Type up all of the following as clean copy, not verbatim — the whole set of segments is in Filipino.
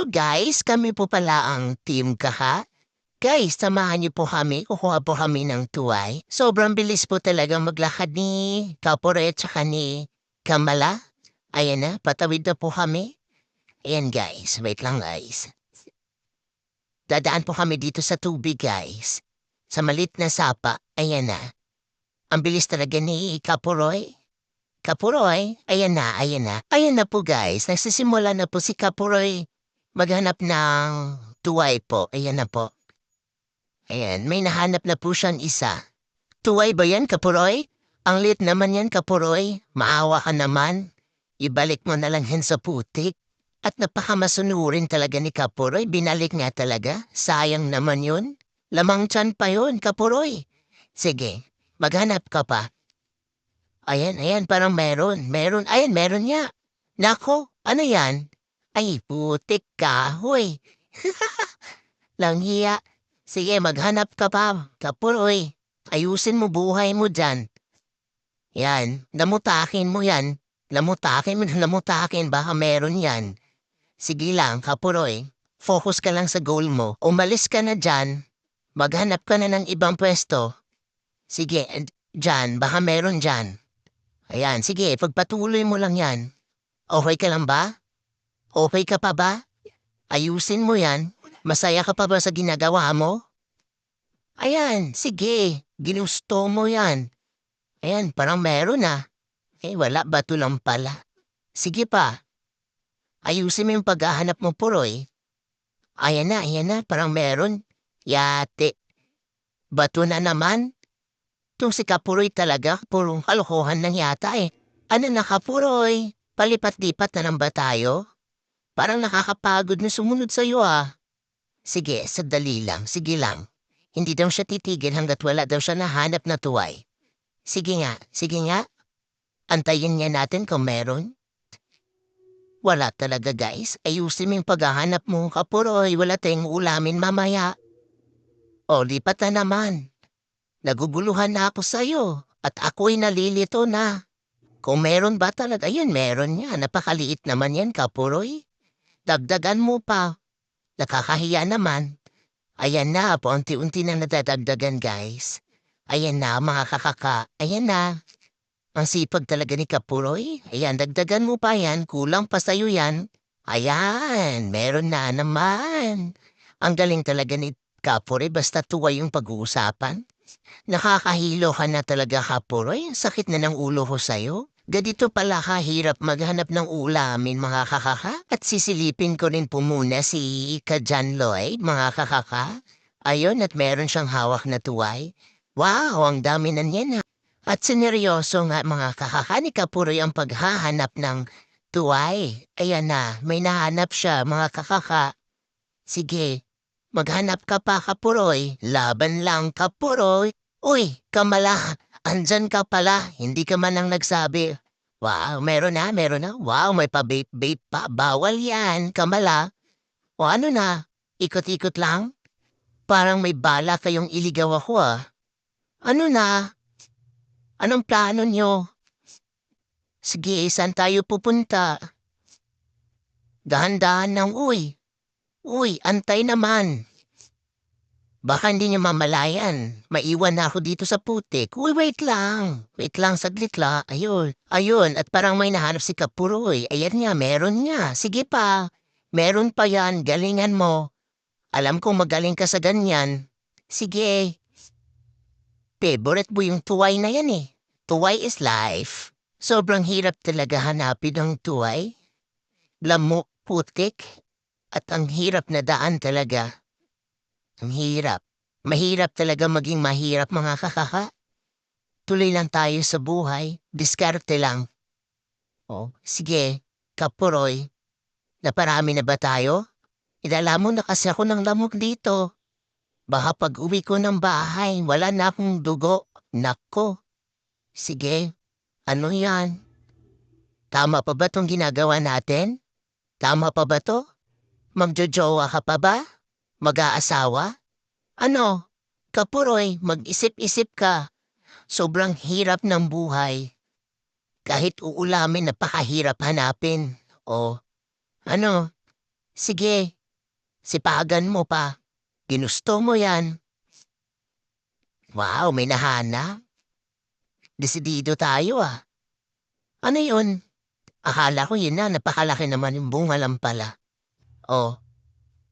guys, kami po pala ang Team Kaha. Guys, samahan niyo po kami, kukuha po kami ng tuway. Sobrang bilis po talaga maglakad ni Kapore at saka ni Kamala. Ayan na, patawid na po kami. Ayan guys, wait lang guys. Dadaan po kami dito sa tubig guys. Sa malit na sapa, ayan na. Ang bilis talaga ni Kaporoy. Kapuroy, ayan na, ayan na. Ayan na po guys, nagsisimula na po si Kapuroy maghanap ng tuway po. Ayan na po. Ayan, may nahanap na po siyang isa. Tuway ba yan, Kapuroy? Ang lit naman yan, Kapuroy. Maawa ka naman. Ibalik mo na lang yan sa putik. At napakamasunurin talaga ni Kapuroy. Binalik nga talaga. Sayang naman yun. Lamang tiyan pa yun, Kapuroy. Sige, maghanap ka pa. Ayan, ayan, parang meron. Meron, ayan, meron niya. Nako, ano yan? Ay, putik kahoy. Langhiya. Sige, maghanap ka pa. Kapuroy, ayusin mo buhay mo dyan. Yan, lamutakin mo yan. Lamutakin mo, lamutakin, baka meron yan. Sige lang, Kapuroy. Focus ka lang sa goal mo. Umalis ka na dyan. Maghanap ka na ng ibang pwesto. Sige, dyan, baka meron dyan. Ayan, sige, pagpatuloy mo lang yan. Okay ka lang ba? Okay ka pa ba? Ayusin mo yan. Masaya ka pa ba sa ginagawa mo? Ayan, sige, ginusto mo yan. Ayan, parang meron na. Wala, bato lang pala. Sige pa. Ayusin mo yung paghahanap mo, Puroy. Ayan na, parang meron. Yate. Bato na naman. Itong si Kapuroy talaga, purong kalokohan lang yata eh. Ano na Kapuroy? Palipat-lipat na lang ba tayo? Parang nakakapagod na sumunod sa'yo ah. Sige, sadali lang, sige lang. Hindi daw siya titigil hanggat wala daw siya nahanap na tuway. Sige nga. Antayin niya natin kung meron. Wala talaga guys, ayusin mo yung paghahanap mo, Kapuroy, wala tayong ulamin mamaya. O, lipat na naman. Naguguluhan na ako sa'yo at ako'y nalilito na. Kung meron ba talaga, ayun meron niya. Napakaliit naman yan, Kapuroy. Dagdagan mo pa. Nakakahiya naman. Ayan na, paunti-unti na nadadagdagan, guys. Ayan na, mga kakaka. Ayan na. Ang sipag talaga ni Kapuroy. Ayan, dagdagan mo pa yan. Kulang pa sa'yo yan. Ayan, meron na naman. Ang galing talaga ni Kapuroy, basta tuwa yung pag-uusapan. Nakakahilo ka na talaga, Kapuroy. Sakit na ng ulo ko sa'yo. Ganito pala kahirap maghanap ng ulamin, mga kakaka. At sisilipin ko rin po muna si Kajan Lloyd, mga kakaka. Ayun, at meron siyang hawak na tuway. Wow, ang dami na niyan ha. At sineryoso nga mga kakaka ni Kapuroy ang paghahanap ng tuway. Ayan na, may nahanap siya, mga kakaka. Sige, maghanap ka pa, Kapuroy. Laban lang, Kapuroy. Uy, Kamala, andyan ka pala. Hindi ka man lang nagsabi. Wow, meron na. Wow, may pa-vape-vape pa. Bawal yan, Kamala. O ano na, ikot-ikot lang? Parang may bala kayong iligaw ako ah. Ano na? Anong plano nyo? Sige, saan tayo pupunta? Dahan-dahan ng uy. Uy, antay naman. Baka hindi niyo mamalayan. Maiwan na ako dito sa putik. Uy, wait lang. Wait lang, saglit la. Ayun, at parang may nahanap si Kapuroy. Ayan nga, meron nga. Sige pa. Meron pa yan, galingan mo. Alam kong magaling ka sa ganyan. Sige. Favorite mo yung tuway na yan eh. Tuway is life. Sobrang hirap talaga hanapin ng tuway. Lamok, putik. At ang hirap na daan talaga. Ang hirap. Mahirap talaga maging mahirap, mga kakaka. Tuloy lang tayo sa buhay. Diskarte lang. O, sige, Kapuroy. Naparami na ba tayo? Idala mo na kasi ako ng lamok dito. Baka pag uwi ko ng bahay, wala na akong dugo. Nako. Sige, ano yan? Tama pa ba tong ginagawa natin? Tama pa ba to? Magjojowa ka pa ba? Mag-aasawa? Ano? Kapuroy, mag-isip-isip ka. Sobrang hirap ng buhay. Kahit uulamin, napakahirap hanapin. O, ano? Sige, Sipagan mo pa. Ginusto mo yan. Wow, may nahanap. Desidido tayo ah. Ano yun? Akala ko yun na, napakalaki naman yung bunga lang pala. Oh,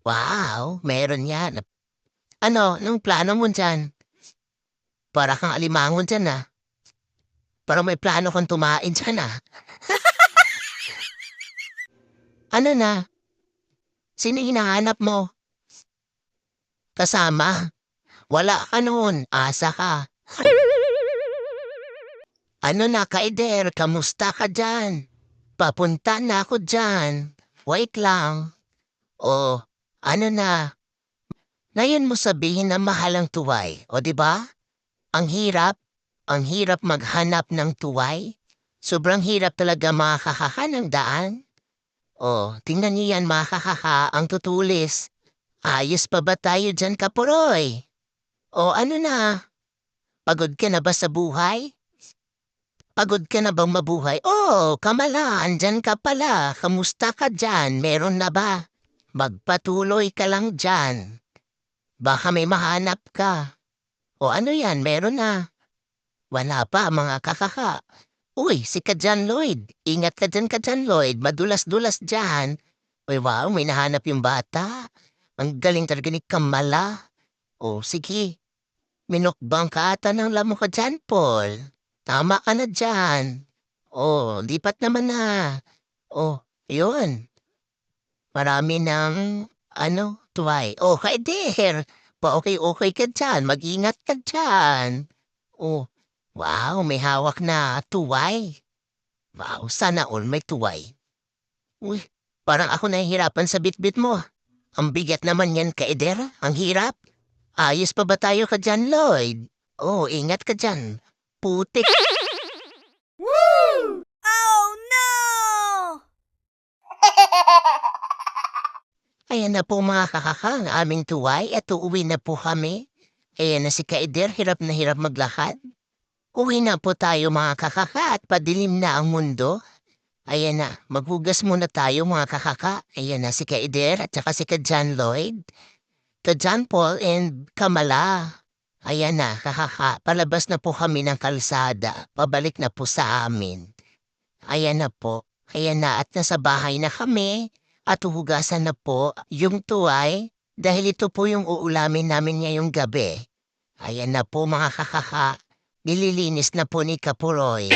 wow, meron yan. Ano, anong plano mo dyan? Para kang alimangon dyan ah. Para may plano kang tumain dyan ah. Ano na? Sino hinahanap mo? Kasama? Wala ka noon, asa ka. Ano na, Kaider, kamusta ka dyan? Papunta na ako dyan. Wait lang. Oh, ano na? Ngayon mo sabihin na mahal ang tuway, o di ba? Ang hirap maghanap ng tuway. Sobrang hirap talaga makakahahan ng daan. Oh, tingnan niyo yan makakaha ang tutulis. Ayos pa ba tayo dyan, kapuroy? O ano na? Pagod ka na ba sa buhay? Pagod ka na bang mabuhay? Oh, Kamala, andyan ka pala. Kamusta ka dyan? Meron na ba? Magpatuloy ka lang dyan. Baka may mahanap ka. O ano yan, meron na. Wala pa, mga kakaka. Uy, si Kajan Lloyd. Ingat ka dyan, Lloyd. Madulas-dulas dyan. Uy, wow, may nahanap yung bata. Ang galing talaga ni Kamala. O, sige. Minukbang ka ata ng lamo ka dyan, Paul. Tama ka na dyan. O, lipat naman na. O, yun. Marami ng, tuway. O, Kaider. Pa-okay-okay ka dyan. Mag-ingat ka dyan. O, wow, may hawak na tuway. Wow, sana all may tuway. Uy, parang ako nahihirapan sa bitbit mo. Ang bigat naman yan, Kaider. Ang hirap. Ayos pa ba tayo ka dyan, Lloyd? Oh, ingat ka dyan. Putik. Woo! Oh no! Ayan na po mga kakaka, ang aming tuway at uuwi na po kami. Ayan na si Kaider, hirap na hirap maglakad. Uwi na po tayo mga kakaka at padilim na ang mundo. Ayan na, maghugas muna tayo mga kakaka. Ayan na si Kaider at saka si John Lloyd. John Paul and Kamala. Ayan na, kakaka, palabas na po kami ng kalsada. Pabalik na po sa amin. Ayan na po. Ayan na at nasa bahay na kami. At huhugasan na po yung tuway dahil ito po yung uulamin namin ngayong gabi. Ayan na po mga kakaka. Nililinis na po ni Kapuroy.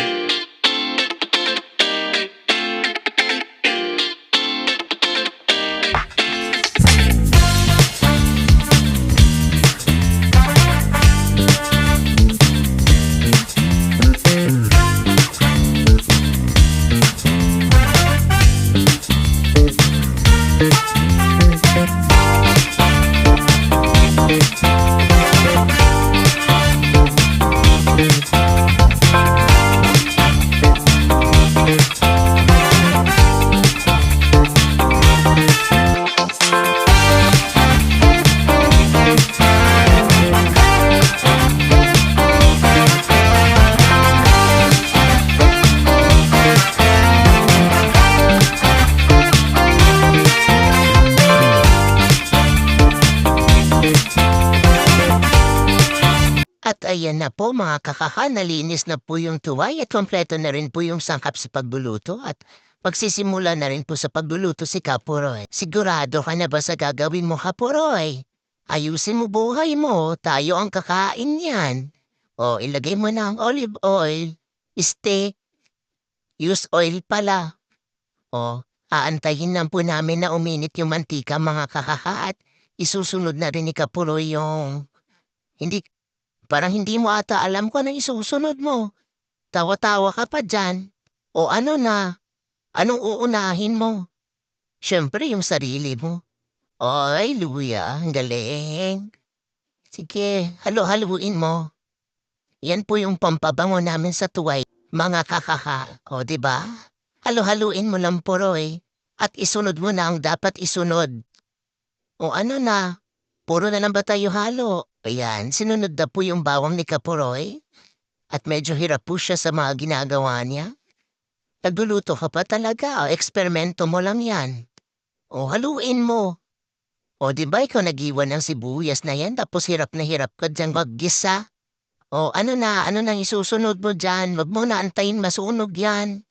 At ayan na po mga kakaka, nalinis na po yung tuway at kompleto na rin po yung sangkap sa pagluluto at pagsisimula na rin po sa pagluluto si Kapuroy. Sigurado ka na ba sa gagawin mo, Kapuroy? Ayusin mo buhay mo, tayo ang kakain yan. O ilagay mo na ang olive oil, steak, use oil pala. O aantayin lang po namin na uminit yung mantika mga kakaka at isusunod na rin ni Kapuroy yung hindi. Parang hindi mo ata alam kung ano isusunod mo. Tawa-tawa ka pa dyan. O ano na? Anong uunahin mo? Siyempre yung sarili mo. Ay, luya, ang galing. Sige, halo-haluin mo. Yan po yung pampabango namin sa tuway, mga kakaka. O, diba? Halo-haluin mo lang po, Roy. At isunod mo na ang dapat isunod. O ano na? Puro na lang ba tayo halo? Ayan, sinunod na po yung bawang ni Kapuroy. At medyo hirap po siya sa mga ginagawa niya. Nagluluto ka pa talaga, o eksperimento mo lang yan. O haluin mo. O, 'di ba ikaw nag-iwan ng sibuyas na 'yan tapos hirap na hirap ka diyang maggisa? O, ano nang isusunod mo diyan? Wag mo na antayin masunog 'yan.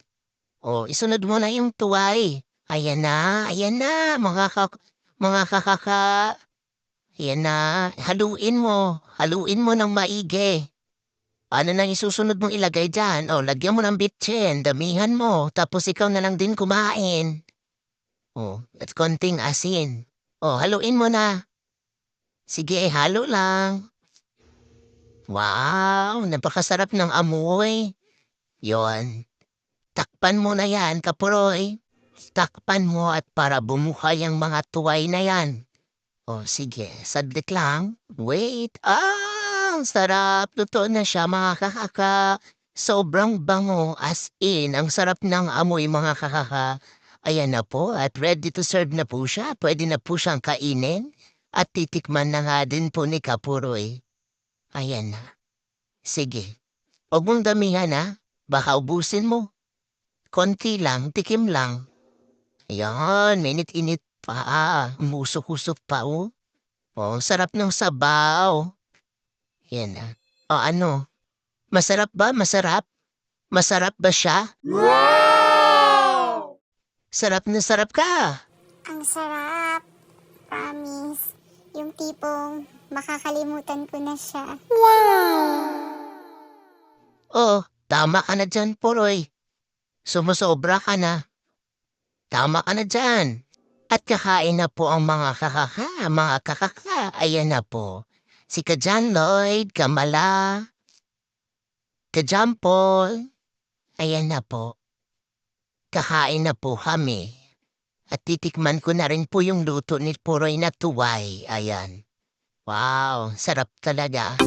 O, isunod mo na yung tuway. Ayan na, mga ayan na, haluin mo ng maigi. Ano nang isusunod mong ilagay diyan? O, lagyan mo ng bitsin, damihan mo, tapos ikaw na lang din kumain. O, at konting asin. O, haluin mo na. Sige, halo lang. Wow, napakasarap ng amoy. Yon, takpan mo na yan, kapuroy. Takpan mo at para bumuhay ang mga tuway na yan. O sige, saglit lang. Wait, ang sarap. Luto na siya mga kakaka. Sobrang bango as in. Ang sarap ng amoy mga kakaka. Ayan na po at ready to serve na po siya. Pwede na po siyang kainin. At titikman na nga din po ni Kapuroy. Ayan na. Sige. Huwag mong damihan ha. Baka ubusin mo. Konti lang, tikim lang. Ayan, minit-init pa. Umusok-usok pa oh. Oh, sarap ng sabaw. Yan na. O ano, masarap ba? Masarap? Masarap ba siya? Wow! Sarap na sarap ka. Ang sarap. Promise. Yung tipong makakalimutan ko na siya. Oh, tama ka na dyan, Poroy. Sumusobra ka na. Tama ka na dyan. At kakain na po ang mga kakaka. Ayan na po. Si Kajan Lloyd, Kamala, Kajan Paul. Ayan na po. Kakain na po kami. At titikman ko na rin po yung luto ni Puroy na tuway. Ayan. Wow, sarap talaga.